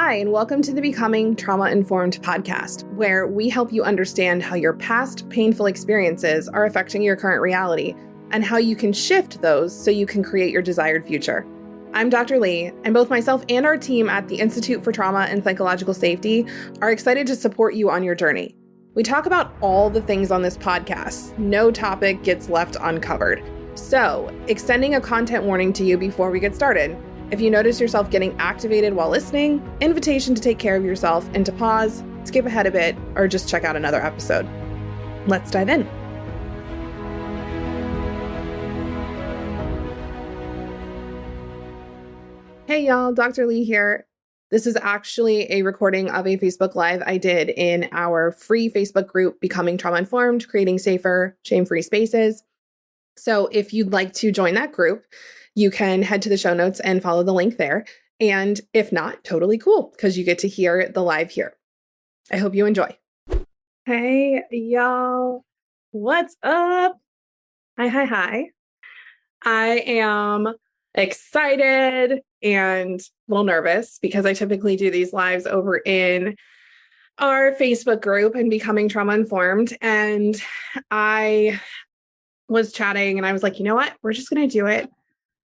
Hi, and welcome to the Becoming Trauma-Informed podcast, where we help you understand how your past painful experiences are affecting your current reality and how you can shift those so you can create your desired future. I'm Dr. Lee, and both myself and our team at the Institute for Trauma and Psychological Safety are excited to support you on your journey. We talk about all the things on this podcast. No topic gets left uncovered. So, extending a content warning to you before we get started. If you notice yourself getting activated while listening, invitation to take care of yourself and to pause, skip ahead a bit, or just check out another episode. Let's dive in. Hey y'all, Dr. Lee here. This is actually a recording of a Facebook Live I did in our free Facebook group, Becoming Trauma Informed, Creating Safer, Shame-Free Spaces. So if you'd like to join that group, you can head to the show notes and follow the link there. And if not, totally cool, because you get to hear the live here. I hope you enjoy. Hey, y'all. What's up? Hi. I am excited and a little nervous because I typically do these lives over in our Facebook group and Becoming Trauma Informed. And I was chatting and I was like, you know what? We're just going to do it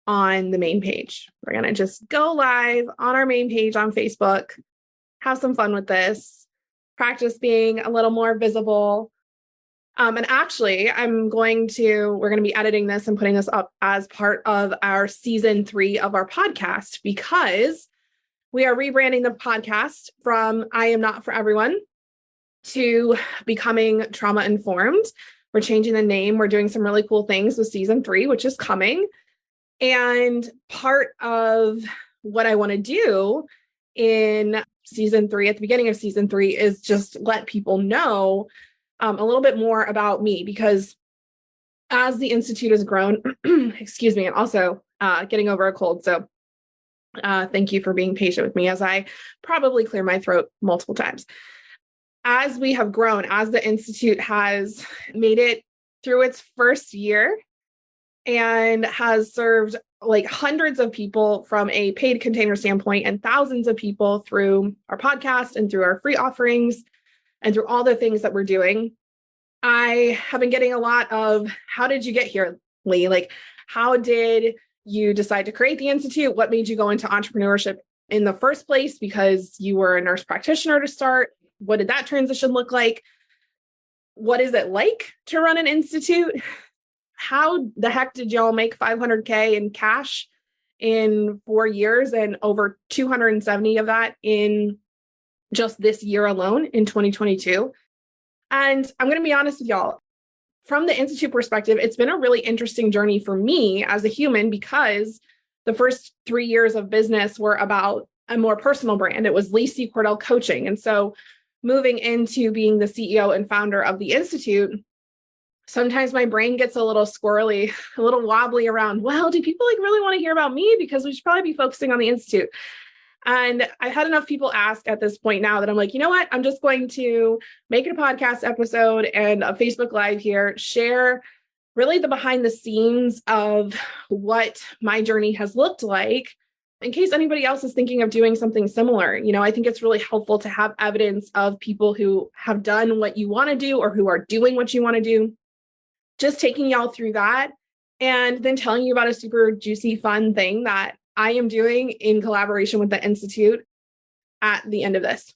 on the main page. We're going to just go live on our main page on Facebook, have some fun with this, practice being a little more visible. And actually, we're going to be editing this and putting this up as part of our season 3 of our podcast because we are rebranding the podcast from I Am Not For Everyone to Becoming Trauma Informed. We're changing the name. We're doing some really cool things with season 3, which is coming. And part of what I want to do in season 3, at the beginning of season 3, is just let people know a little bit more about me, because as the Institute has grown, excuse me, and also getting over a cold. So thank you for being patient with me as I probably clear my throat multiple times. As we have grown, as the Institute has made it through its first year, and has served like hundreds of people from a paid container standpoint and thousands of people through our podcast and through our free offerings and through all the things that we're doing. I have been getting a lot of, how did you get here, Lee? Like, how did you decide to create the Institute? What made you go into entrepreneurship in the first place? Because you were a nurse practitioner to start. What did that transition look like? What is it like to run an institute? How the heck did y'all make $500K in cash in 4 years and over 270 of that in just this year alone in 2022? And I'm going to be honest with y'all, from the Institute perspective, it's been a really interesting journey for me as a human, because the first 3 years of business were about a more personal brand. It was Lee C. Cordell Coaching. And so moving into being the CEO and founder of the Institute, sometimes my brain gets a little squirrely, a little wobbly around, well, do people really want to hear about me? Because we should probably be focusing on the Institute. And I've had enough people ask at this point now that I'm like, you know what? I'm just going to make it a podcast episode and a Facebook Live here, share really the behind the scenes of what my journey has looked like, in case anybody else is thinking of doing something similar. I think it's really helpful to have evidence of people who have done what you want to do or who are doing what you want to do. Just taking y'all through that and then telling you about a super juicy, fun thing that I am doing in collaboration with the Institute at the end of this.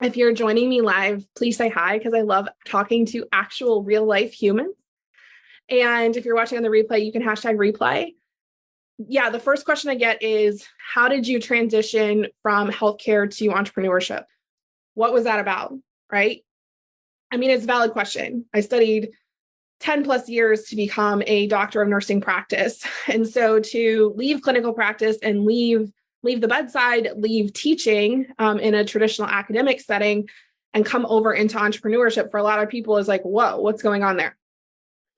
If you're joining me live, please say hi, because I love talking to actual real life humans. And if you're watching on the replay, you can hashtag replay. Yeah, the first question I get is, how did you transition from healthcare to entrepreneurship? What was that about, right? I mean, it's a valid question. I studied 10 plus years to become a doctor of nursing practice. And so to leave clinical practice and leave the bedside, leave teaching in a traditional academic setting and come over into entrepreneurship for a lot of people is like, whoa, what's going on there?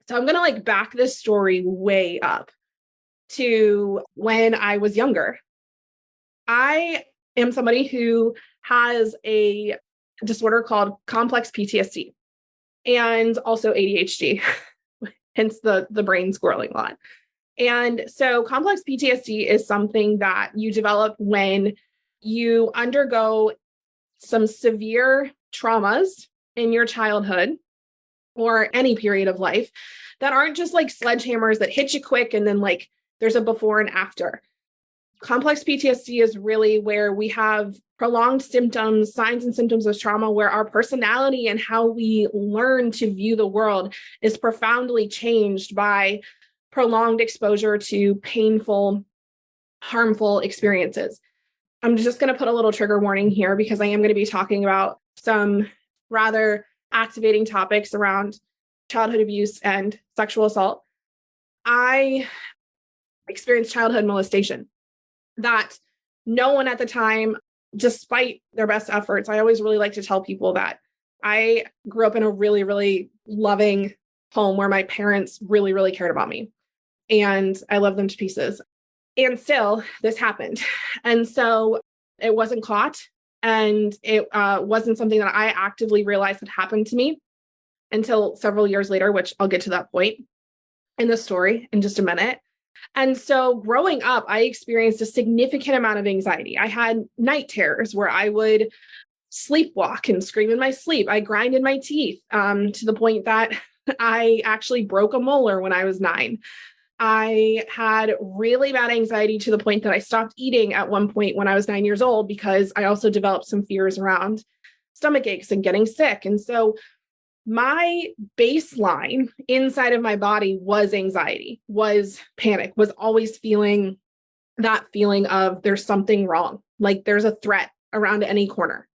So I'm going to back this story way up to when I was younger. I am somebody who has a disorder called complex PTSD. And also ADHD, hence the brain squirreling a lot. And so complex PTSD is something that you develop when you undergo some severe traumas in your childhood or any period of life that aren't just like sledgehammers that hit you quick and then like there's a before and after. Complex PTSD is really where we have prolonged symptoms, signs and symptoms of trauma, where our personality and how we learn to view the world is profoundly changed by prolonged exposure to painful, harmful experiences. I'm just going to put a little trigger warning here because I am going to be talking about some rather activating topics around childhood abuse and sexual assault. I experienced childhood molestation that no one at the time, despite their best efforts, I always really like to tell people that I grew up in a really, really loving home where my parents really, really cared about me. And I love them to pieces. And still, this happened. And so it wasn't caught. And it wasn't something that I actively realized had happened to me until several years later, which I'll get to that point in the story in just a minute. And so growing up, I experienced a significant amount of anxiety. I had night terrors where I would sleepwalk and scream in my sleep. I grinded my teeth to the point that I actually broke a molar when I was 9. I had really bad anxiety to the point that I stopped eating at one point when I was 9 years old because I also developed some fears around stomach aches and getting sick. And so my baseline inside of my body was anxiety, was panic, was always feeling that feeling of there's something wrong, like there's a threat around any corner.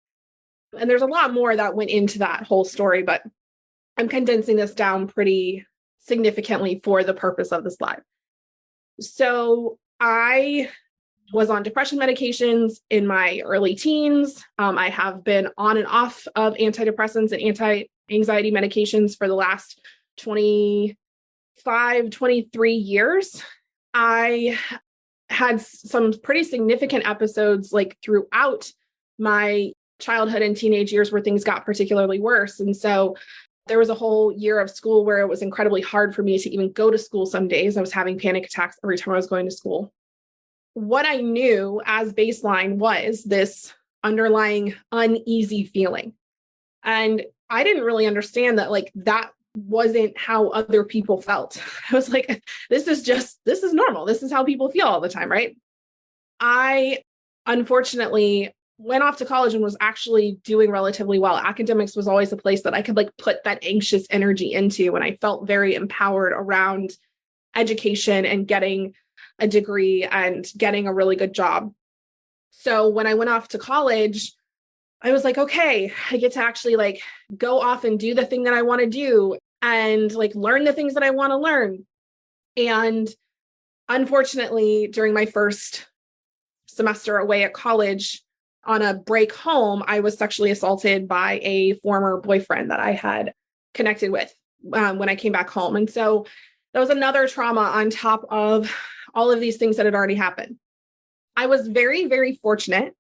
And there's a lot more that went into that whole story, but I'm condensing this down pretty significantly for the purpose of this live. So I was on depression medications in my early teens. I have been on and off of antidepressants and anti-anxiety medications for the last 25, 23 years. I had some pretty significant episodes like throughout my childhood and teenage years where things got particularly worse. And so there was a whole year of school where it was incredibly hard for me to even go to school some days. I was having panic attacks every time I was going to school. What I knew as baseline was this underlying uneasy feeling. And I didn't really understand that like that wasn't how other people felt. I was like, this is normal. This is how people feel all the time, right? I unfortunately went off to college and was actually doing relatively well. Academics was always a place that I could like put that anxious energy into, and I felt very empowered around education and getting a degree and getting a really good job. So when I went off to college, I was like, okay, I get to actually like go off and do the thing that I want to do and like learn the things that I want to learn. And unfortunately, during my first semester away at college, on a break home, I was sexually assaulted by a former boyfriend that I had connected with when I came back home. And so that was another trauma on top of all of these things that had already happened. I was very, very fortunate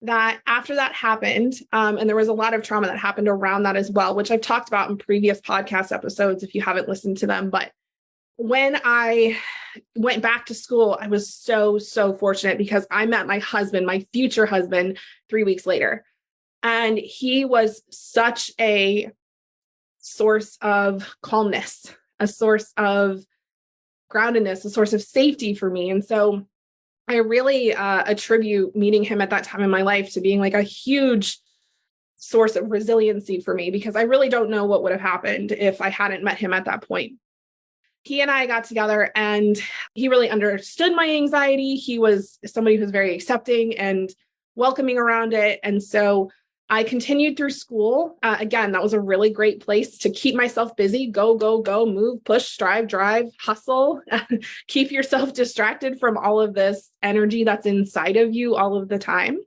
that after that happened, and there was a lot of trauma that happened around that as well, which I've talked about in previous podcast episodes if you haven't listened to them. But when I went back to school, I was so, so fortunate because I met my husband, my future husband, 3 weeks later. And he was such a source of calmness, a source of groundedness, a source of safety for me. And so I really attribute meeting him at that time in my life to being like a huge source of resiliency for me, because I really don't know what would have happened if I hadn't met him at that point. He and I got together and he really understood my anxiety. He was somebody who was very accepting and welcoming around it. And so I continued through school. Again, that was a really great place to keep myself busy. Go, go, go, move, push, strive, drive, hustle. Keep yourself distracted from all of this energy that's inside of you all of the time.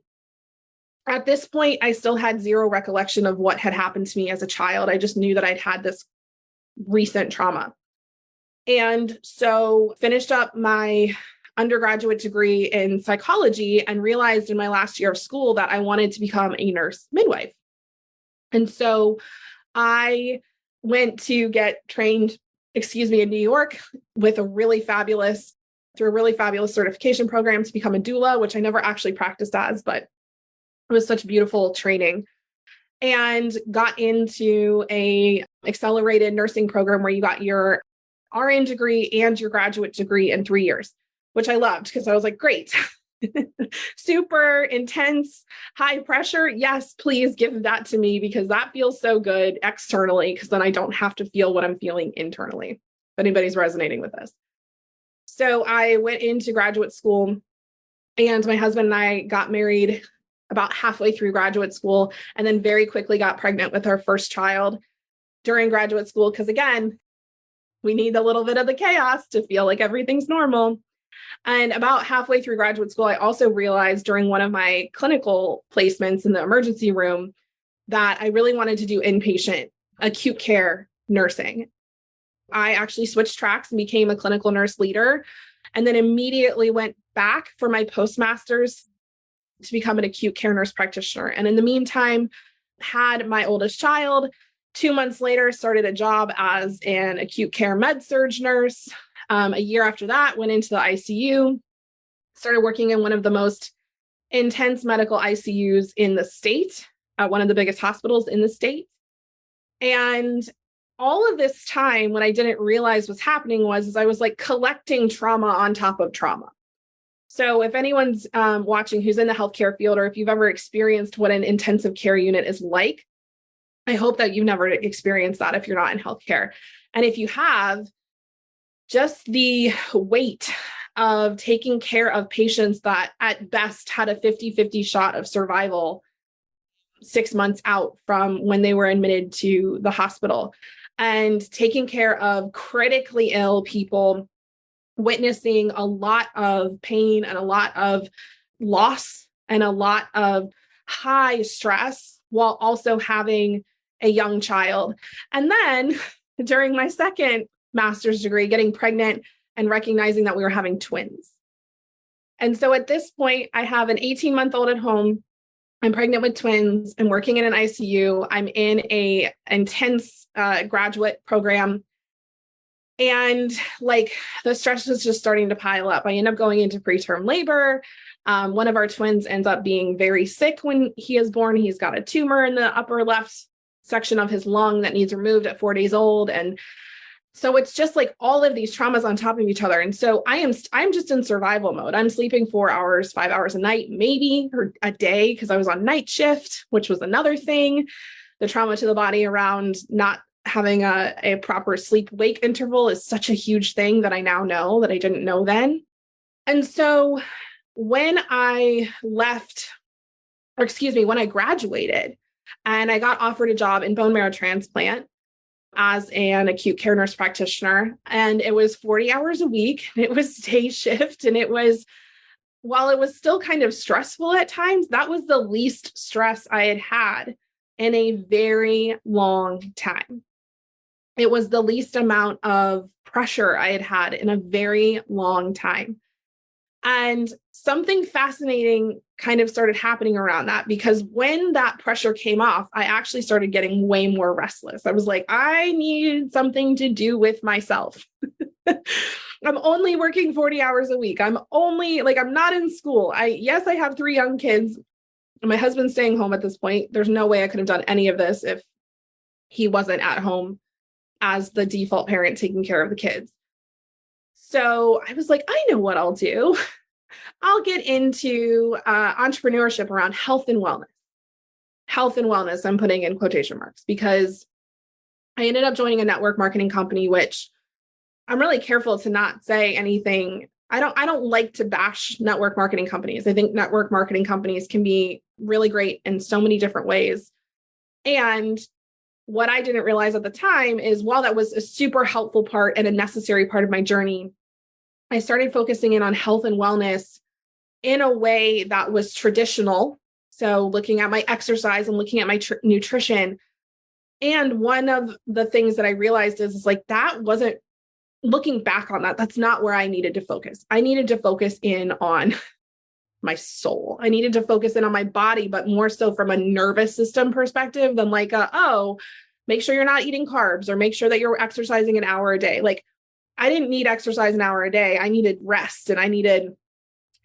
At this point, I still had zero recollection of what had happened to me as a child. I just knew that I'd had this recent trauma. And so finished up my undergraduate degree in psychology and realized in my last year of school that I wanted to become a nurse midwife. And so I went to get trained, in New York with a really fabulous through a really fabulous certification program to become a doula, which I never actually practiced as, but it was such beautiful training, and got into a accelerated nursing program where you got your RN degree and your graduate degree in 3 years, which I loved because I was like, great, super intense, high pressure. Yes, please give that to me because that feels so good externally, because then I don't have to feel what I'm feeling internally. If anybody's resonating with this. So I went into graduate school, and my husband and I got married about halfway through graduate school, and then very quickly got pregnant with our first child during graduate school. Because again, we need a little bit of the chaos to feel like everything's normal. And about halfway through graduate school, I also realized during one of my clinical placements in the emergency room that I really wanted to do inpatient acute care nursing. I actually switched tracks and became a clinical nurse leader, and then immediately went back for my postmaster's to become an acute care nurse practitioner. And in the meantime, had my oldest child. 2 months later, started a job as an acute care med-surg nurse. A year after that, went into the ICU, started working in one of the most intense medical ICUs in the state, at one of the biggest hospitals in the state. And all of this time, what I didn't realize was happening was I was like collecting trauma on top of trauma. So if anyone's watching who's in the healthcare field, or if you've ever experienced what an intensive care unit is like, I hope that you've never experienced that if you're not in healthcare. And if you have, just the weight of taking care of patients that at best had a 50-50 shot of survival 6 months out from when they were admitted to the hospital, and taking care of critically ill people, witnessing a lot of pain and a lot of loss and a lot of high stress while also having a young child. And then during my second master's degree, getting pregnant and recognizing that we were having twins. And so at this point, I have an 18-month-old at home. I'm pregnant with twins. I'm working in an ICU. I'm in a intense graduate program. And like the stress was just starting to pile up. I end up going into preterm labor. One of our twins ends up being very sick when he is born. He's got a tumor in the upper left section of his lung that needs removed at 4 days old. And so it's just like all of these traumas on top of each other. And so I'm just in survival mode. I'm sleeping 4 hours, 5 hours a night, maybe, or a day, because I was on night shift, which was another thing. The trauma to the body around not having a proper sleep-wake interval is such a huge thing that I now know that I didn't know then. And so when I when I graduated and I got offered a job in bone marrow transplant as an acute care nurse practitioner, and it was 40 hours a week, and it was day shift, and while it was still kind of stressful at times, that was the least stress I had had in a very long time. It was the least amount of pressure I had had in a very long time. And something fascinating kind of started happening around that, because when that pressure came off, I actually started getting way more restless. I was like, I need something to do with myself. I'm only working 40 hours a week. I'm not in school. I have 3 young kids. My husband's staying home at this point. There's no way I could have done any of this if he wasn't at home as the default parent taking care of the kids. So I was like, I know what I'll do. I'll get into entrepreneurship around health and wellness. Health and wellness, I'm putting in quotation marks, because I ended up joining a network marketing company, which I'm really careful to not say anything. I don't like to bash network marketing companies. I think network marketing companies can be really great in so many different ways. And what I didn't realize at the time is, while that was a super helpful part and a necessary part of my journey, I started focusing in on health and wellness in a way that was traditional. So looking at my exercise and looking at my nutrition. And one of the things that I realized is like, that wasn't, looking back on that, that's not where I needed to focus. I needed to focus in on my soul. I needed to focus in on my body, but more so from a nervous system perspective than like, make sure you're not eating carbs, or make sure that you're exercising an hour a day. Like, I didn't need exercise an hour a day. I needed rest and I needed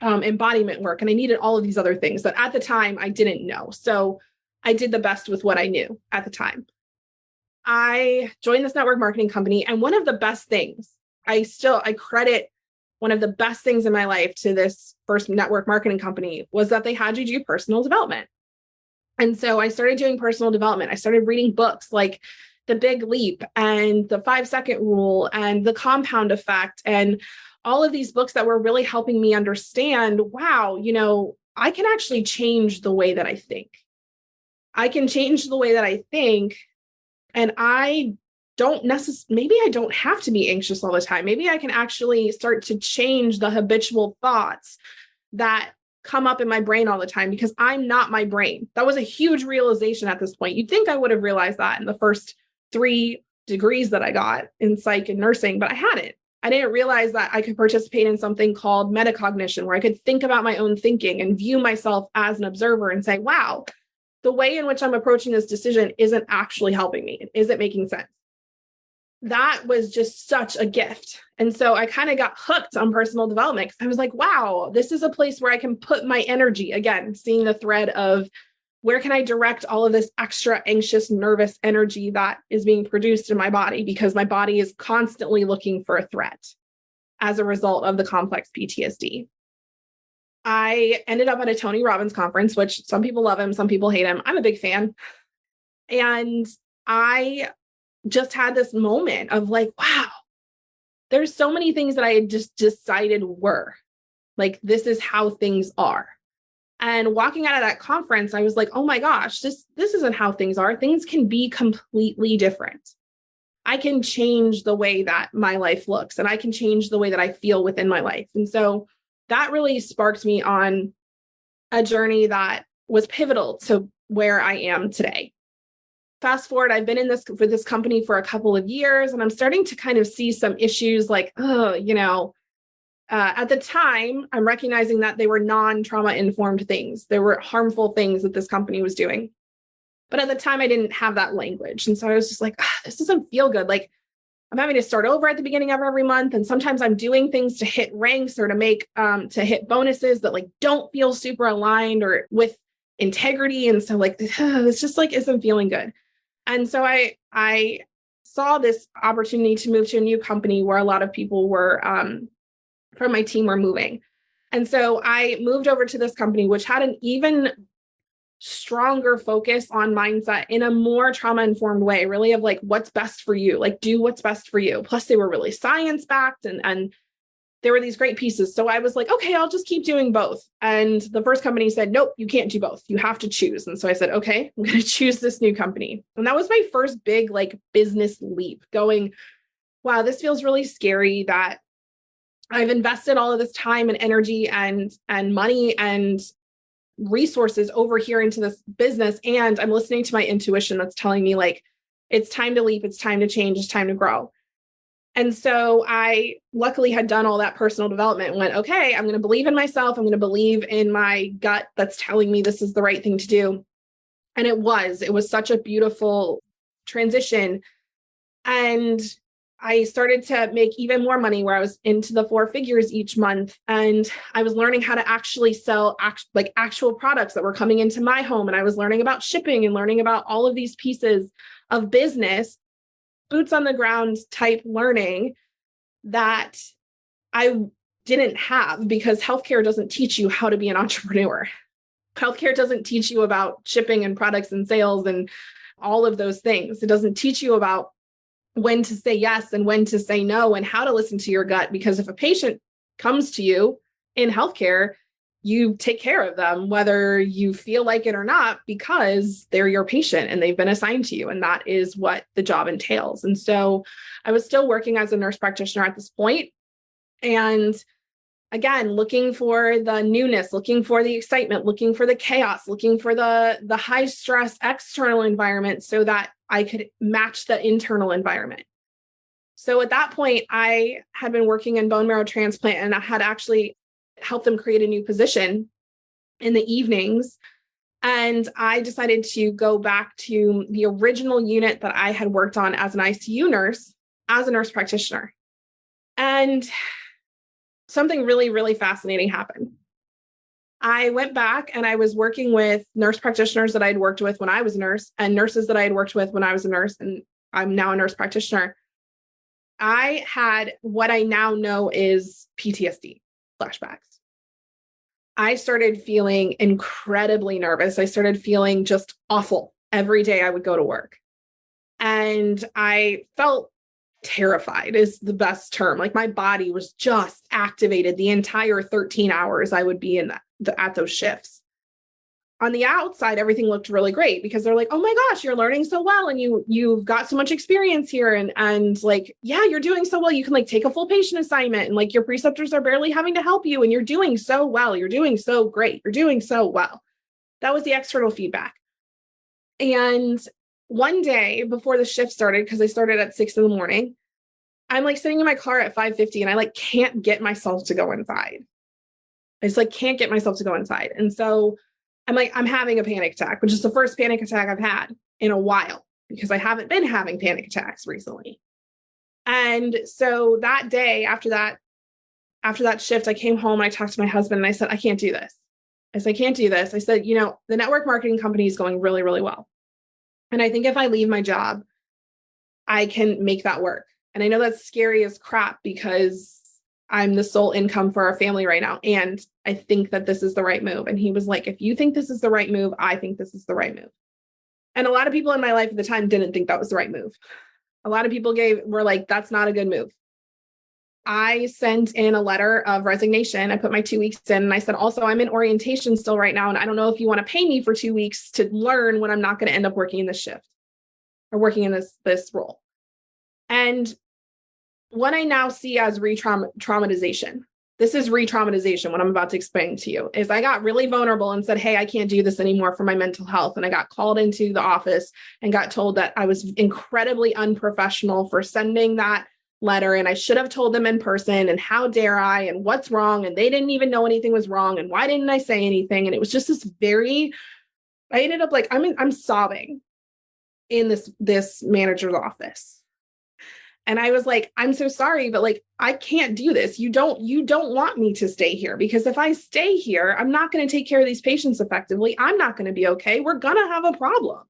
embodiment work. And I needed all of these other things that at the time I didn't know. So I did the best with what I knew at the time. I joined this network marketing company. And one of the best things, I credit one of the best things in my life to this first network marketing company was that they had you do personal development. And so I started doing personal development. I started reading books like The Big Leap and The 5-Second Rule and The Compound Effect and all of these books that were really helping me understand, wow, I can actually change the way that I think. I can change the way that I think. And I don't maybe I don't have to be anxious all the time. Maybe I can actually start to change the habitual thoughts that come up in my brain all the time because I'm not my brain. That was a huge realization at this point. You'd think I would have realized that in the first 3 degrees that I got in psych and nursing, but I hadn't. I didn't realize that I could participate in something called metacognition, where I could think about my own thinking and view myself as an observer and say, wow, the way in which I'm approaching this decision isn't actually helping me. It isn't making sense. That was just such a gift. And so I kind of got hooked on personal development because I was like, wow, this is a place where I can put my energy. Again, seeing the thread of where can I direct all of this extra anxious, nervous energy that is being produced in my body because my body is constantly looking for a threat as a result of the complex PTSD. I ended up at a Tony Robbins conference, which some people love him, some people hate him. I'm a big fan. And I just had this moment of like, wow, there's so many things that I had just decided were like, this is how things are. And walking out of that conference, I was like, oh my gosh, this isn't how things are. Things can be completely different. I can change the way that my life looks and I can change the way that I feel within my life. And so that really sparked me on a journey that was pivotal to where I am today. Fast forward, I've been with this company for a couple of years, and I'm starting to kind of see some issues like, at the time, I'm recognizing that they were non-trauma informed things. There were harmful things that this company was doing. But at the time, I didn't have that language. And so I was just like, this doesn't feel good. Like I'm having to start over at the beginning of every month. And sometimes I'm doing things to hit ranks or to hit bonuses that like don't feel super aligned or with integrity. And so like, this just like isn't feeling good. And so I saw this opportunity to move to a new company where a lot of people were from my team were moving. And so I moved over to this company, which had an even stronger focus on mindset in a more trauma-informed way, really of like, what's best for you, like do what's best for you. Plus they were really science-backed and there were these great pieces. So I was like, okay, I'll just keep doing both. And the first company said, nope, you can't do both. You have to choose. And so I said, okay, I'm going to choose this new company. And that was my first big like business leap going, wow, this feels really scary that I've invested all of this time and energy and money and resources over here into this business. And I'm listening to my intuition that's telling me like, it's time to leap, it's time to change, it's time to grow. And so I luckily had done all that personal development and went, okay, I'm going to believe in myself. I'm going to believe in my gut that's telling me this is the right thing to do. And it was such a beautiful transition. And I started to make even more money where I was into the 4 figures each month. And I was learning how to actually sell actual products that were coming into my home. And I was learning about shipping and learning about all of these pieces of business, boots on the ground type learning that I didn't have because healthcare doesn't teach you how to be an entrepreneur. Healthcare doesn't teach you about shipping and products and sales and all of those things. It doesn't teach you about when to say yes and when to say no and how to listen to your gut. Because if a patient comes to you in healthcare, you take care of them, whether you feel like it or not, because they're your patient and they've been assigned to you. And that is what the job entails. And so I was still working as a nurse practitioner at this point. And again, looking for the newness, looking for the excitement, looking for the chaos, looking for the high stress external environment so that I could match the internal environment. So at that point, I had been working in bone marrow transplant and I had actually helped them create a new position in the evenings. And I decided to go back to the original unit that I had worked on as an ICU nurse, as a nurse practitioner. And something really, really fascinating happened. I went back and I was working with nurse practitioners that I'd worked with when I was a nurse and nurses that I had worked with when I was a nurse, and I'm now a nurse practitioner. I had what I now know is PTSD flashbacks. I started feeling incredibly nervous. I started feeling just awful every day I would go to work. And I felt terrified is the best term. Like my body was just activated the entire 13 hours I would be in at those shifts. On the outside, everything looked really great because they're like, oh my gosh, you're learning so well. And you've got so much experience here. And like, yeah, you're doing so well. You can like take a full patient assignment and like your preceptors are barely having to help you. And you're doing so well. You're doing so great. You're doing so well. That was the external feedback. And one day before the shift started, because I started at 6 a.m, I'm like sitting in my car at 5:50 and I like can't get myself to go inside. I just like can't get myself to go inside. And so I'm like, I'm having a panic attack, which is the first panic attack I've had in a while because I haven't been having panic attacks recently. And so that day after that shift, I came home and I talked to my husband and I said, I can't do this. I said, I can't do this. I said, you know, the network marketing company is going really, really well. And I think if I leave my job, I can make that work. And I know that's scary as crap because I'm the sole income for our family right now. And I think that this is the right move. And he was like, if you think this is the right move, I think this is the right move. And a lot of people in my life at the time didn't think that was the right move. A lot of people were like, that's not a good move. I sent in a letter of resignation. I put my 2 weeks in and I said, also, I'm in orientation still right now. And I don't know if you want to pay me for 2 weeks to learn when I'm not going to end up working in this shift or working in this role. And what I now see as traumatization, this is re-traumatization, what I'm about to explain to you, is I got really vulnerable and said, hey, I can't do this anymore for my mental health. And I got called into the office and got told that I was incredibly unprofessional for sending that letter. And I should have told them in person. And how dare I? And what's wrong? And they didn't even know anything was wrong. And why didn't I say anything? And it was just I ended up like, I'm sobbing in this manager's office. And I was like, I'm so sorry, but like, I can't do this. You don't want me to stay here because if I stay here, I'm not going to take care of these patients effectively. I'm not going to be okay. We're going to have a problem.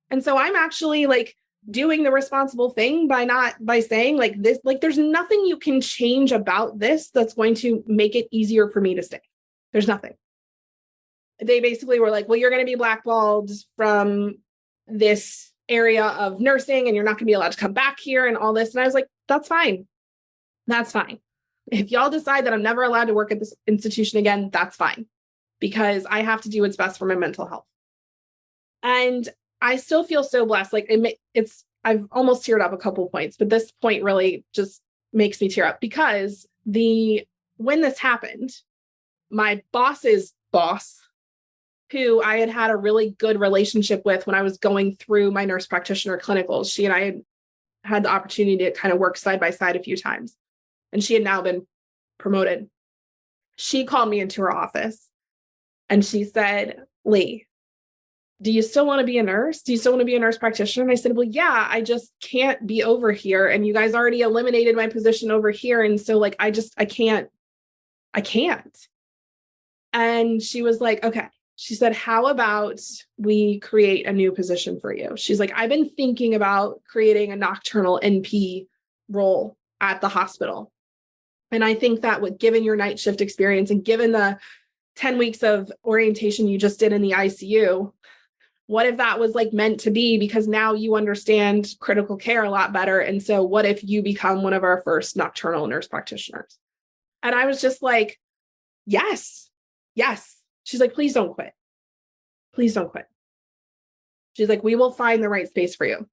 And so I'm actually like doing the responsible thing by saying like this, like, there's nothing you can change about this that's going to make it easier for me to stay. There's nothing. They basically were like, well, you're going to be blackballed from this area of nursing and you're not going to be allowed to come back here and all this. And I was like, that's fine. That's fine. If y'all decide that I'm never allowed to work at this institution again, that's fine because I have to do what's best for my mental health. And I still feel so blessed. Like I've almost teared up a couple of points, but this point really just makes me tear up because when this happened, my boss's boss, who I had a really good relationship with when I was going through my nurse practitioner clinicals. She and I had the opportunity to kind of work side by side a few times. And she had now been promoted. She called me into her office and she said, Lee, do you still want to be a nurse? Do you still want to be a nurse practitioner? And I said, well, yeah, I just can't be over here. And you guys already eliminated my position over here. And so like, I can't. And she was like, okay. She said, how about we create a new position for you? She's like, I've been thinking about creating a nocturnal NP role at the hospital. And I think that given your night shift experience and given the 10 weeks of orientation you just did in the ICU, what if that was like meant to be because now you understand critical care a lot better. And so what if you become one of our first nocturnal nurse practitioners? And I was just like, yes. She's like, please don't quit. Please don't quit. She's like, we will find the right space for you.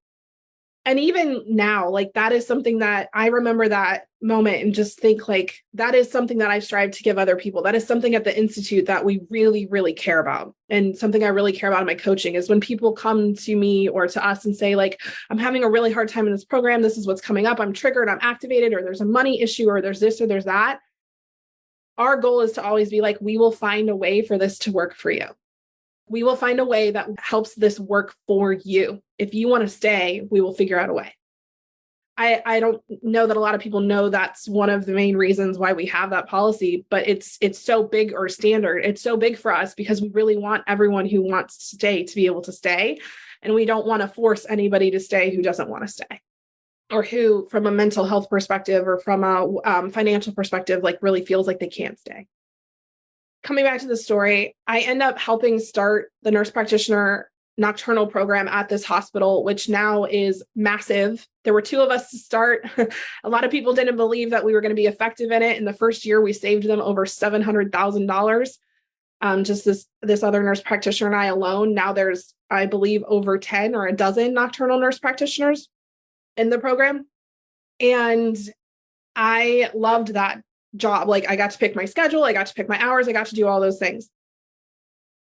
And even now, like that is something that I remember that moment and just think like, that is something that I strive to give other people. That is something at the Institute that we really, really care about. And something I really care about in my coaching is when people come to me or to us and say like, I'm having a really hard time in this program. This is what's coming up. I'm triggered, I'm activated, or there's a money issue, or there's this or there's that. Our goal is to always be like, we will find a way for this to work for you. We will find a way that helps this work for you. If you want to stay, we will figure out a way. I don't know that a lot of people know that's one of the main reasons why we have that policy, but it's so big, or standard. It's so big for us because we really want everyone who wants to stay to be able to stay. And we don't want to force anybody to stay who doesn't want to stay, or who from a mental health perspective or from a financial perspective, like really feels like they can't stay. Coming back to the story, I end up helping start the nurse practitioner nocturnal program at this hospital, which now is massive. There were 2 of us to start. A lot of people didn't believe that we were going to be effective in it. In the first year, we saved them over $700,000. Just this other nurse practitioner and I alone. Now there's, I believe, over 10 or a dozen nocturnal nurse practitioners in the program. And I loved that job. Like, I got to pick my schedule. I got to pick my hours. I got to do all those things.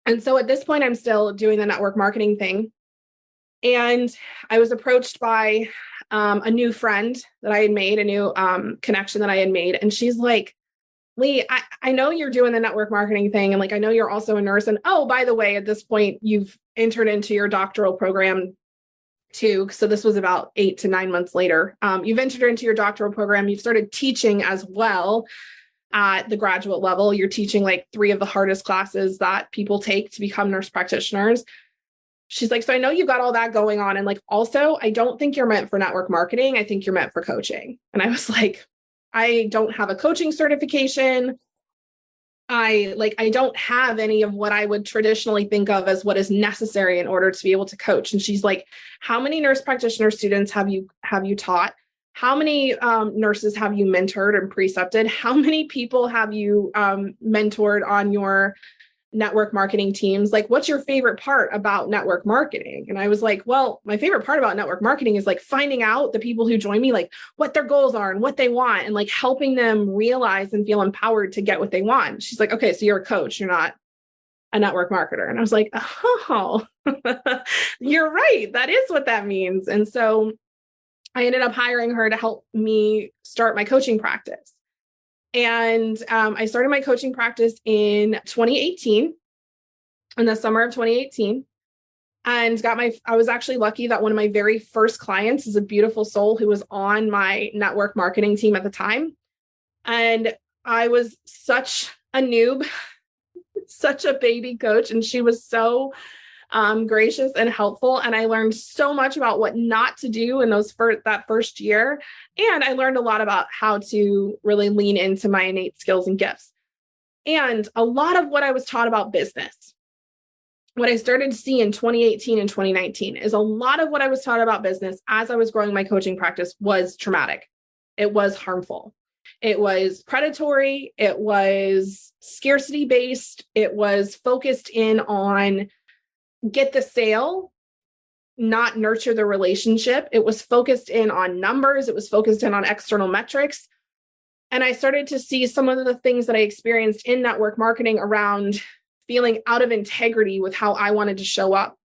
And so at this point, I'm still doing the network marketing thing. And I was approached by a new friend that I had made, a new connection that I had made. And she's like, Lee, I know you're doing the network marketing thing. And like, I know you're also a nurse. And oh, by the way, at this point, you've entered into your doctoral program too. So this was about 8 to 9 months later. You've entered into your doctoral program. You've started teaching as well. At the graduate level, you're teaching like 3 of the hardest classes that people take to become nurse practitioners. She's like, so I know you've got all that going on. And like, also, I don't think you're meant for network marketing. I think you're meant for coaching. And I was like, I don't have a coaching certification. I don't have any of what I would traditionally think of as what is necessary in order to be able to coach. And she's like, how many nurse practitioner students have you taught? How many nurses have you mentored and precepted? How many people have you mentored on your network marketing teams? Like, what's your favorite part about network marketing? And I was like, well, my favorite part about network marketing is like finding out the people who join me, like what their goals are and what they want, and like helping them realize and feel empowered to get what they want. She's like, okay, so you're a coach, you're not a network marketer. And I was like, oh, you're right. That is what that means. And so I ended up hiring her to help me start my coaching practice. And I started my coaching practice in 2018, in the summer of 2018, and I was actually lucky that one of my very first clients is a beautiful soul who was on my network marketing team at the time. And I was such a noob, such a baby coach. And she was so gracious and helpful. And I learned so much about what not to do in that first year. And I learned a lot about how to really lean into my innate skills and gifts. And a lot of what I was taught about business, what I started to see in 2018 and 2019 is a lot of what I was taught about business as I was growing my coaching practice was traumatic. It was harmful. It was predatory. It was scarcity based. It was focused in on get the sale, not nurture the relationship. It was focused in on numbers. It was focused in on external metrics. And I started to see some of the things that I experienced in network marketing around feeling out of integrity with how I wanted to show up,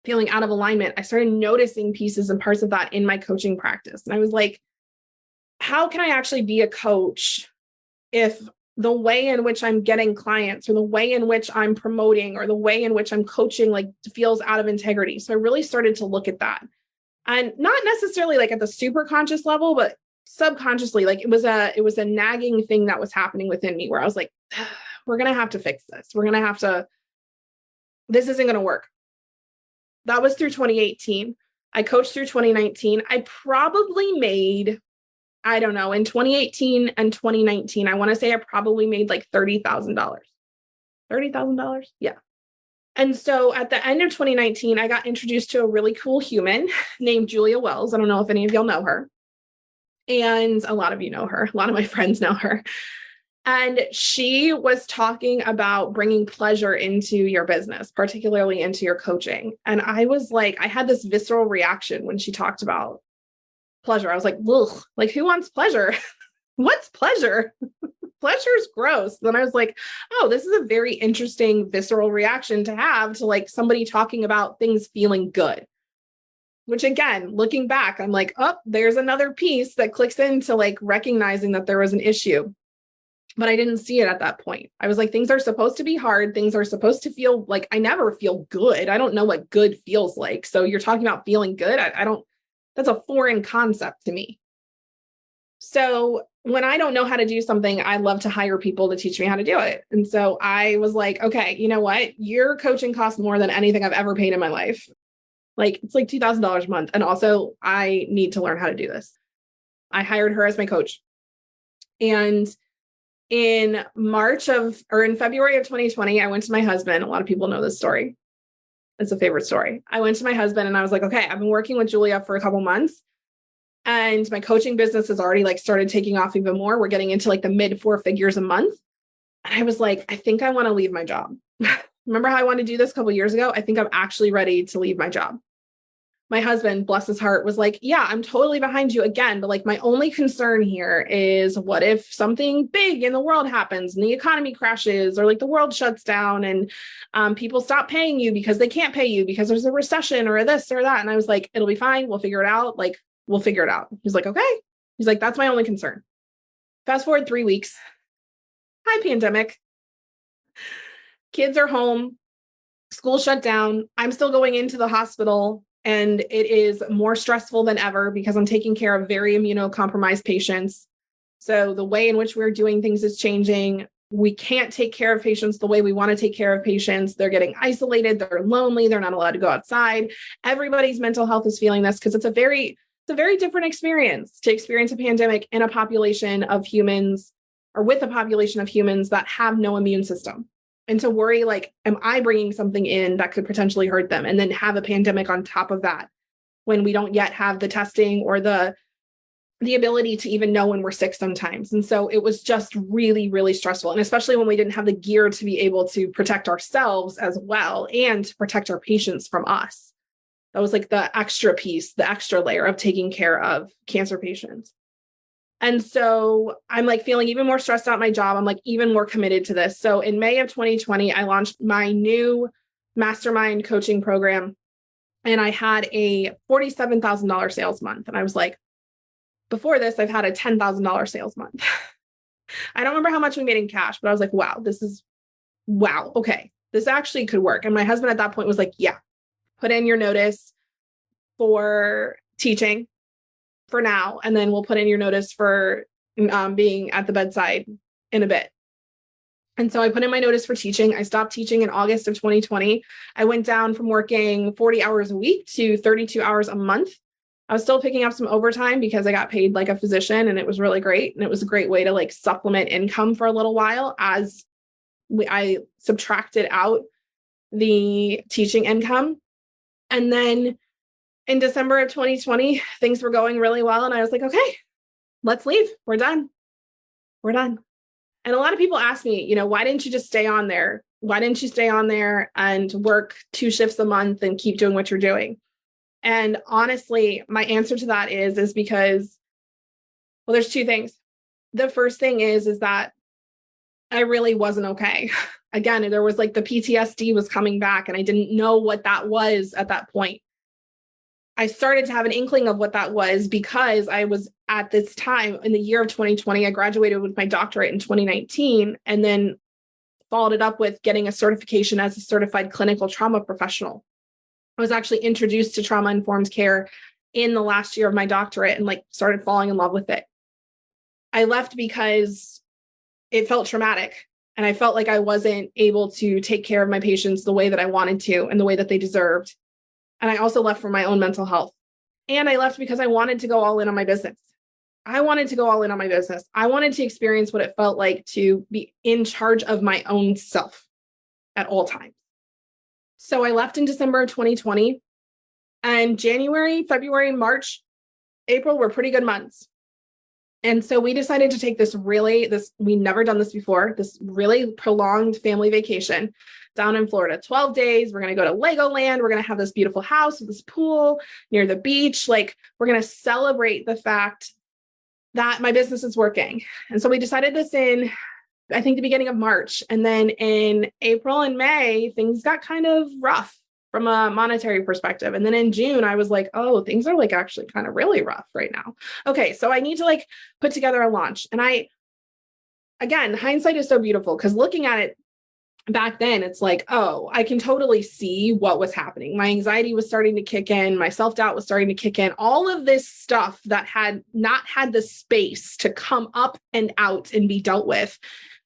feeling out of alignment. I started noticing pieces and parts of that in my coaching practice. And I was like, how can I actually be a coach if the way in which I'm getting clients or the way in which I'm promoting or the way in which I'm coaching like feels out of integrity? So I really started to look at that, and not necessarily like at the super conscious level, but subconsciously, like it was a nagging thing that was happening within me where I was like, we're going to have to fix this. This isn't going to work. That was through 2018. I coached through 2019. I probably made, I don't know, in 2018 and 2019, I want to say I probably made like $30,000. $30,000? Yeah. And so at the end of 2019, I got introduced to a really cool human named Julia Wells. I don't know if any of y'all know her. And a lot of you know her. A lot of my friends know her. And she was talking about bringing pleasure into your business, particularly into your coaching. And I was like, I had this visceral reaction when she talked about pleasure. I was like, ugh, like who wants pleasure? What's pleasure? Pleasure is gross. Then I was like, oh, this is a very interesting visceral reaction to have to like somebody talking about things feeling good. Which again, looking back, I'm like, oh, there's another piece that clicks into like recognizing that there was an issue. But I didn't see it at that point. I was like, things are supposed to be hard. Things are supposed to feel like I never feel good. I don't know what good feels like. So you're talking about feeling good. I don't, That's a foreign concept to me. So when I don't know how to do something, I love to hire people to teach me how to do it. And so I was like, okay, you know what? Your coaching costs more than anything I've ever paid in my life. Like it's like $2,000 a month. And also I need to learn how to do this. I hired her as my coach. And in February of 2020, I went to my husband. A lot of people know this story. It's a favorite story. I went to my husband and I was like, okay, I've been working with Julia for a couple months and my coaching business has already like started taking off even more. We're getting into like the mid 4 figures a month. And I was like, I think I want to leave my job. Remember how I wanted to do this a couple of years ago? I think I'm actually ready to leave my job. My husband, bless his heart, was like, yeah, I'm totally behind you again. But like, my only concern here is what if something big in the world happens and the economy crashes or like the world shuts down and people stop paying you because they can't pay you because there's a recession or this or that. And I was like, it'll be fine. We'll figure it out. Like, we'll figure it out. He's like, okay. He's like, that's my only concern. Fast forward 3 weeks. Hi, pandemic. Kids are home. School shut down. I'm still going into the hospital. And it is more stressful than ever because I'm taking care of very immunocompromised patients. So the way in which we're doing things is changing. We can't take care of patients the way we want to take care of patients. They're getting isolated. They're lonely. They're not allowed to go outside. Everybody's mental health is feeling this because it's a very different experience to experience a pandemic in a population of humans or with a population of humans that have no immune system. And to worry, like, am I bringing something in that could potentially hurt them? And then have a pandemic on top of that when we don't yet have the testing or the ability to even know when we're sick sometimes. And so it was just really, really stressful. And especially when we didn't have the gear to be able to protect ourselves as well and to protect our patients from us. That was like the extra piece, the extra layer of taking care of cancer patients. And so I'm like feeling even more stressed out at my job. I'm like even more committed to this. So in May of 2020, I launched my new mastermind coaching program and I had a $47,000 sales month. And I was like, before this, I've had a $10,000 sales month. I don't remember how much we made in cash, but I was like, wow, okay, this actually could work. And my husband at that point was like, yeah, put in your notice for teaching for now, and then we'll put in your notice for being at the bedside in a bit. And so I put in my notice for teaching. I stopped teaching in August of 2020. I went down from working 40 hours a week to 32 hours a month. I was still picking up some overtime because I got paid like a physician and it was really great. And it was a great way to like supplement income for a little while as I subtracted out the teaching income. And then in December of 2020, things were going really well. And I was like, okay, let's leave. We're done. And a lot of people ask me, why didn't you just stay on there? Why didn't you stay on there and work 2 shifts a month and keep doing what you're doing? And honestly, my answer to that is because, well, there's 2 things. The first thing is that I really wasn't okay. Again, there was like the PTSD was coming back and I didn't know what that was at that point. I started to have an inkling of what that was because I was at this time in the year of 2020, I graduated with my doctorate in 2019 and then followed it up with getting a certification as a certified clinical trauma professional. I was actually introduced to trauma-informed care in the last year of my doctorate and like started falling in love with it. I left because it felt traumatic and I felt like I wasn't able to take care of my patients the way that I wanted to and the way that they deserved. And I also left for my own mental health. And I left because I wanted to go all in on my business. I wanted to experience what it felt like to be in charge of my own self at all times. So I left in December of 2020 and January, February, March, April were pretty good months. And so we decided to take we never done this before, this really prolonged family vacation down in Florida, 12 days. We're going to go to Legoland. We're going to have this beautiful house with this pool near the beach. Like we're going to celebrate the fact that my business is working. And so we decided this in, I think, the beginning of March. And then in April and May, things got kind of rough from a monetary perspective. And then in June, I was like, oh, things are like actually kind of really rough right now. Okay, so I need to like put together a launch. And again, hindsight is so beautiful because looking at it back then it's like, oh, I can totally see what was happening. My anxiety was starting to kick in. My self-doubt was starting to kick in. All of this stuff that had not had the space to come up and out and be dealt with.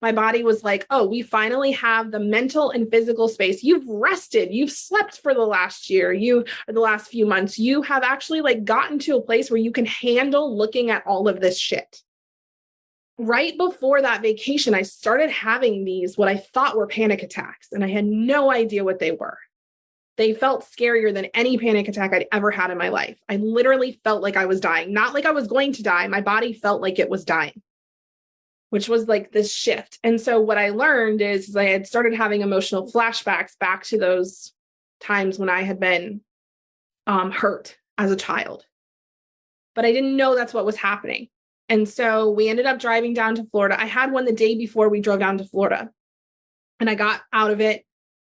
My body was like, oh, we finally have the mental and physical space. You've rested. You've slept for the last year. The last few months, you have actually like gotten to a place where you can handle looking at all of this shit. Right before that vacation, I started having these, what I thought were panic attacks, and I had no idea what they were. They felt scarier than any panic attack I'd ever had in my life. I literally felt like I was dying, not like I was going to die. My body felt like it was dying, which was like this shift. And so what I learned is I had started having emotional flashbacks back to those times when I had been hurt as a child. But I didn't know that's what was happening. And so we ended up driving down to Florida. I had one the day before we drove down to Florida, and I got out of it.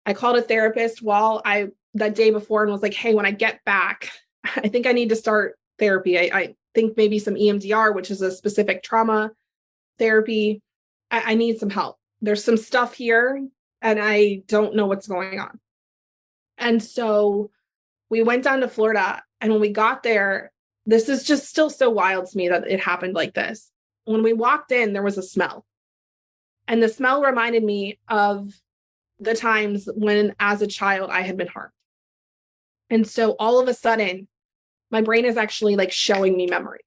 I called a therapist that day before and was like, hey, when I get back, I think I need to start therapy. I think maybe some EMDR, which is a specific trauma therapy. I need some help. There's some stuff here and I don't know what's going on. And so we went down to Florida, and when we got there, this is just still so wild to me that it happened like this. When we walked in, there was a smell. And the smell reminded me of the times when, as a child, I had been harmed. And so all of a sudden, my brain is actually like showing me memories.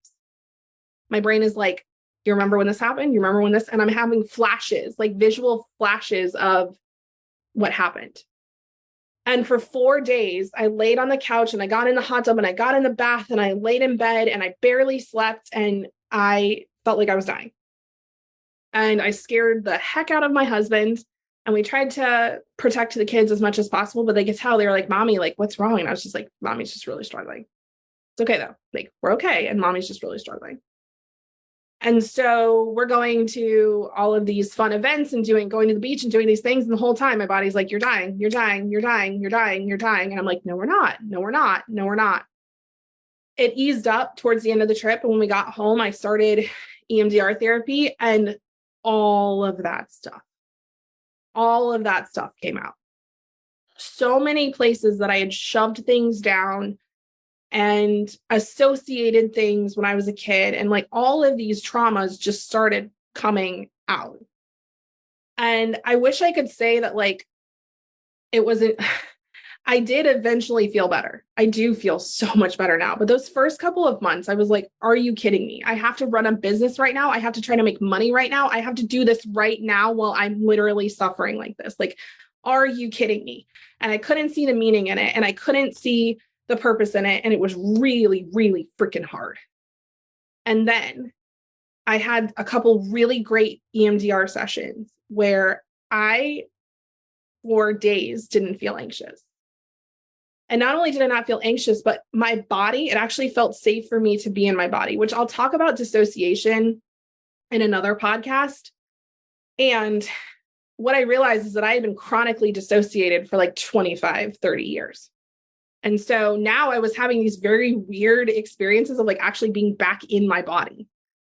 My brain is like, you remember when this happened? You remember when this? And I'm having flashes, like visual flashes of what happened. And for 4 days, I laid on the couch and I got in the hot tub and I got in the bath and I laid in bed and I barely slept and I felt like I was dying. And I scared the heck out of my husband, and we tried to protect the kids as much as possible, but they could tell. They were like, Mommy, like, what's wrong? And I was just like, Mommy's just really struggling. It's okay though. Like, we're okay. And Mommy's just really struggling. And so we're going to all of these fun events and going to the beach and doing these things. And the whole time my body's like, you're dying, you're dying, you're dying, you're dying, you're dying. And I'm like, no, we're not. No, we're not. No, we're not. It eased up towards the end of the trip. And when we got home, I started EMDR therapy, and all of that stuff came out. So many places that I had shoved things down and associated things when I was a kid. And like all of these traumas just started coming out. And I wish I could say that like, it wasn't, I did eventually feel better. I do feel so much better now. But those first couple of months, I was like, are you kidding me? I have to run a business right now. I have to try to make money right now. I have to do this right now while I'm literally suffering like this. Like, are you kidding me? And I couldn't see the meaning in it. And I couldn't see the purpose in it. And it was really, really freaking hard. And then I had a couple really great EMDR sessions where I, for days, didn't feel anxious. And not only did I not feel anxious, but my body, it actually felt safe for me to be in my body, which I'll talk about dissociation in another podcast. And what I realized is that I had been chronically dissociated for like 25, 30 years. And so now I was having these very weird experiences of like actually being back in my body.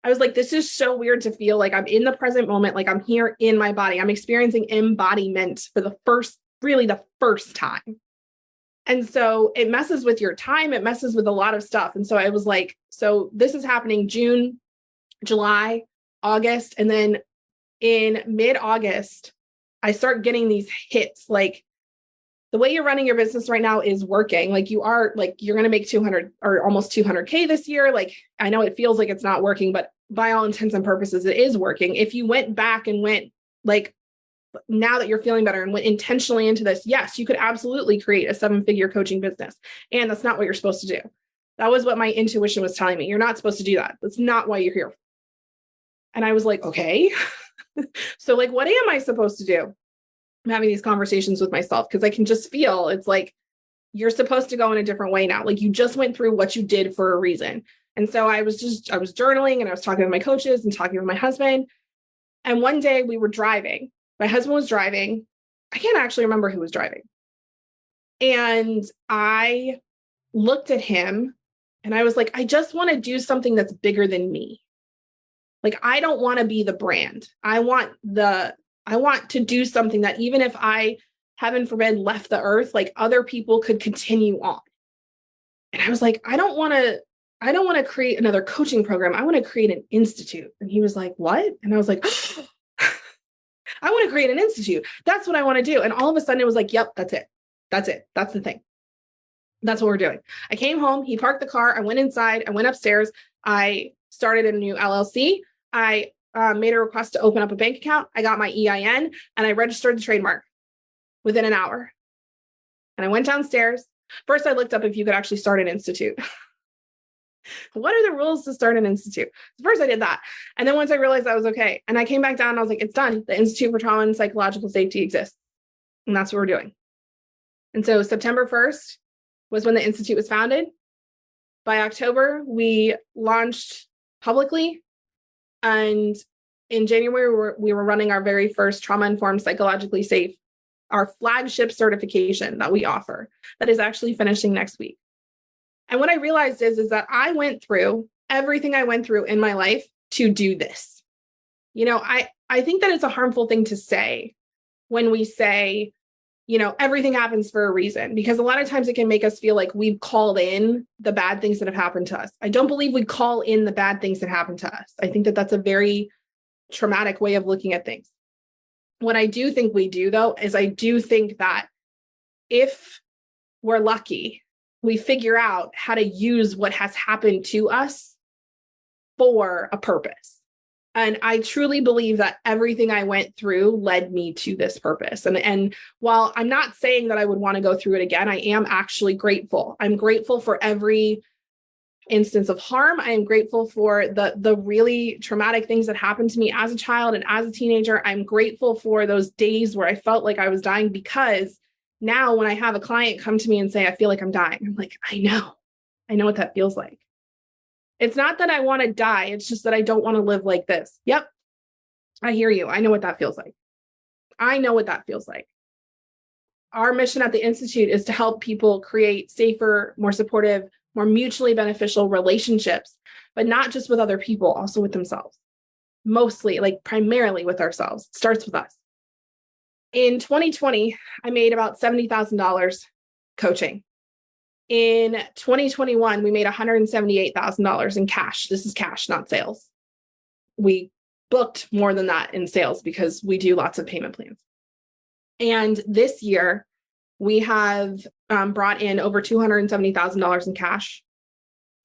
I was like, this is so weird to feel like I'm in the present moment, like I'm here in my body. I'm experiencing embodiment for the first time. And so it messes with your time. It messes with a lot of stuff. And so I was like, so this is happening June, July, August. And then in mid-August, I start getting these hits. Like, the way you're running your business right now is working. Like, you are, like, you're going to make 200 or almost 200K this year. Like, I know it feels like it's not working, but by all intents and purposes, it is working. If you went back and went like, now that you're feeling better and went intentionally into this, yes, you could absolutely create a 7-figure coaching business. And that's not what you're supposed to do. That was what my intuition was telling me. You're not supposed to do that. That's not why you're here. And I was like, okay. So like, what am I supposed to do? I'm having these conversations with myself because I can just feel it's like, you're supposed to go in a different way now. Like, you just went through what you did for a reason. And so I was journaling and I was talking with my coaches and talking with my husband. And one day we were driving. My husband was driving. I can't actually remember who was driving. And I looked at him and I was like, I just want to do something that's bigger than me. Like, I don't want to be the brand. I want the I want to do something that even if I, heaven forbid, left the earth, like other people could continue on. And I was like, I don't want to create another coaching program. I want to create an institute. And he was like, what? And I was like, I want to create an institute. That's what I want to do. And all of a sudden it was like, yep, that's it. That's it. That's the thing. That's what we're doing. I came home, he parked the car. I went inside, I went upstairs. I started a new LLC. I made a request to open up a bank account. I got my EIN and I registered the trademark within an hour. And I went downstairs. First, I looked up if you could actually start an institute. What are the rules to start an institute? First, I did that. And then once I realized that was okay, and I came back down and I was like, it's done. The Institute for Trauma and Psychological Safety exists. And that's what we're doing. And so September 1st was when the Institute was founded. By October, we launched publicly. And in January, we were running our very first trauma-informed, psychologically safe, our flagship certification that we offer that is actually finishing next week. And what I realized is that I went through everything I went through in my life to do this. You know, I think that it's a harmful thing to say when we say, you know, everything happens for a reason, because a lot of times it can make us feel like we've called in the bad things that have happened to us. I don't believe we call in the bad things that happen to us. I think that that's a very traumatic way of looking at things. What I do think we do, though, is I do think that if we're lucky, we figure out how to use what has happened to us for a purpose. And I truly believe that everything I went through led me to this purpose. And while I'm not saying that I would want to go through it again, I am actually grateful. I'm grateful for every instance of harm. I am grateful for the really traumatic things that happened to me as a child and as a teenager. I'm grateful for those days where I felt like I was dying, because now when I have a client come to me and say, I feel like I'm dying, I'm like, I know what that feels like. It's not that I want to die. It's just that I don't want to live like this. Yep. I hear you. I know what that feels like. I know what that feels like. Our mission at the Institute is to help people create safer, more supportive, more mutually beneficial relationships, but not just with other people, also with themselves. Mostly, like primarily with ourselves. It starts with us. In 2020, I made about $70,000 coaching. In 2021, we made $178,000 in cash. This is cash, not sales. We booked more than that in sales because we do lots of payment plans. And this year, we have brought in over $270,000 in cash.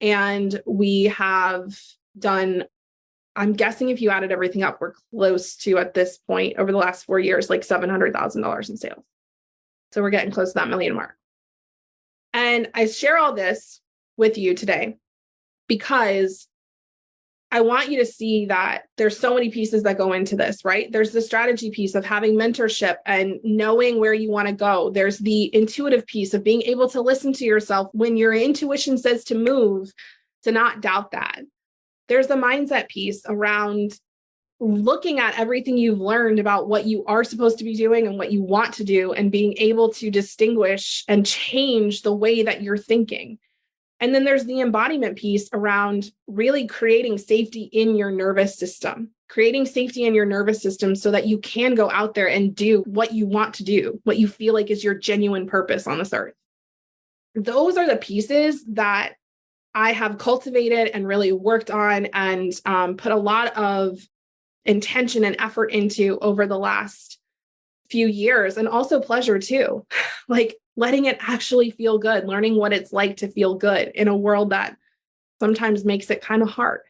And we have done, I'm guessing if you added everything up, we're close to, at this point, over the last 4 years, like $700,000 in sales. So we're getting close to that million mark. And I share all this with you today because I want you to see that there's so many pieces that go into this, right? There's the strategy piece of having mentorship and knowing where you want to go. There's the intuitive piece of being able to listen to yourself when your intuition says to move, to not doubt that. There's the mindset piece around looking at everything you've learned about what you are supposed to be doing and what you want to do, and being able to distinguish and change the way that you're thinking. And then there's the embodiment piece around really creating safety in your nervous system, creating safety in your nervous system so that you can go out there and do what you want to do, what you feel like is your genuine purpose on this earth. Those are the pieces that I have cultivated and really worked on and put a lot of intention and effort into over the last few years, and also pleasure too, like letting it actually feel good, learning what it's like to feel good in a world that sometimes makes it kind of hard.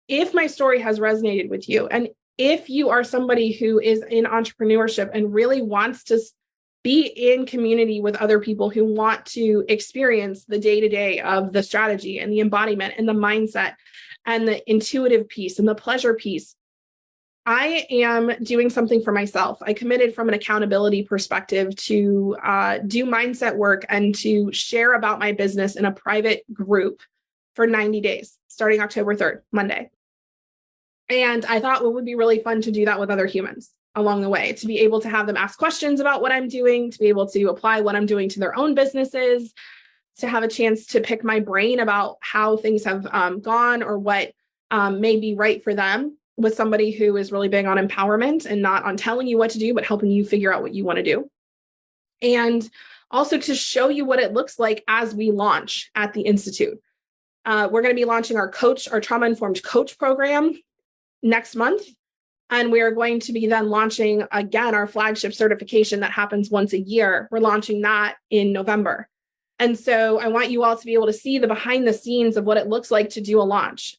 If my story has resonated with you, and if you are somebody who is in entrepreneurship and really wants to be in community with other people who want to experience the day-to-day of the strategy and the embodiment and the mindset and the intuitive piece and the pleasure piece, I am doing something for myself. I committed from an accountability perspective to do mindset work and to share about my business in a private group for 90 days, starting October 3rd, Monday. And I thought it would be really fun to do that with other humans along the way, to be able to have them ask questions about what I'm doing, to be able to apply what I'm doing to their own businesses, to have a chance to pick my brain about how things have gone or what may be right for them with somebody who is really big on empowerment and not on telling you what to do, but helping you figure out what you want to do. And also to show you what it looks like as we launch at the Institute. We're going to be launching our trauma-informed coach program next month. And we are going to be then launching, again, our flagship certification that happens once a year. We're launching that in November. And so I want you all to be able to see the behind the scenes of what it looks like to do a launch.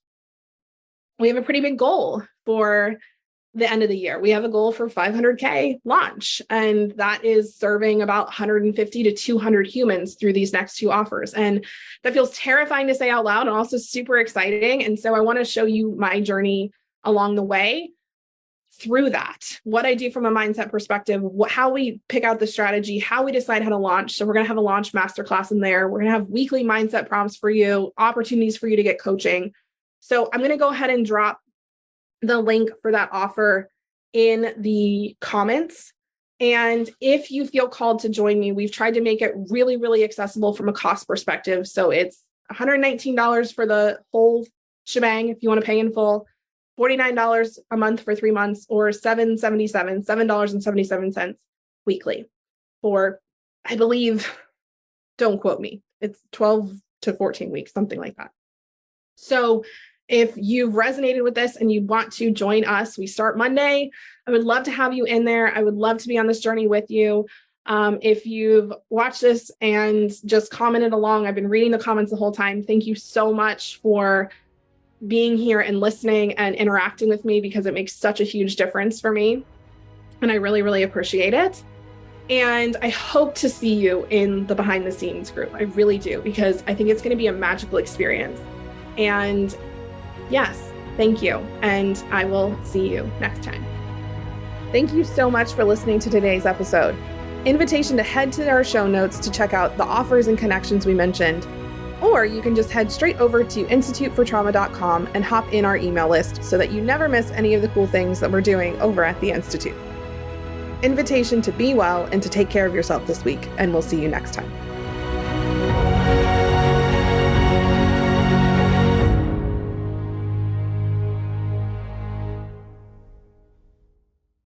We have a pretty big goal for the end of the year. We have a goal for 500K launch, and that is serving about 150 to 200 humans through these next two offers. And that feels terrifying to say out loud and also super exciting. And so I want to show you my journey along the way through that, what I do from a mindset perspective, how we pick out the strategy, how we decide how to launch. So we're going to have a launch masterclass in there. We're going to have weekly mindset prompts for you, opportunities for you to get coaching. So I'm going to go ahead and drop the link for that offer in the comments. And if you feel called to join me, we've tried to make it really, really accessible from a cost perspective. So it's $119 for the whole shebang if you want to pay in full, $49 a month for 3 months, or $7.77 weekly for, I believe, don't quote me, it's 12 to 14 weeks, something like that. So if you've resonated with this and you want to join us, we start Monday. I would love to have you in there. I would love to be on this journey with you. If you've watched this and just commented along, I've been reading the comments the whole time. Thank you so much for being here and listening and interacting with me, because it makes such a huge difference for me. And I really, really appreciate it. And I hope to see you in the behind the scenes group. I really do, because I think it's going to be a magical experience. And yes, thank you. And I will see you next time. Thank you so much for listening to today's episode. Invitation to head to our show notes to check out the offers and connections we mentioned. Or you can just head straight over to institutefortrauma.com and hop in our email list so that you never miss any of the cool things that we're doing over at the Institute. Invitation to be well and to take care of yourself this week, and we'll see you next time.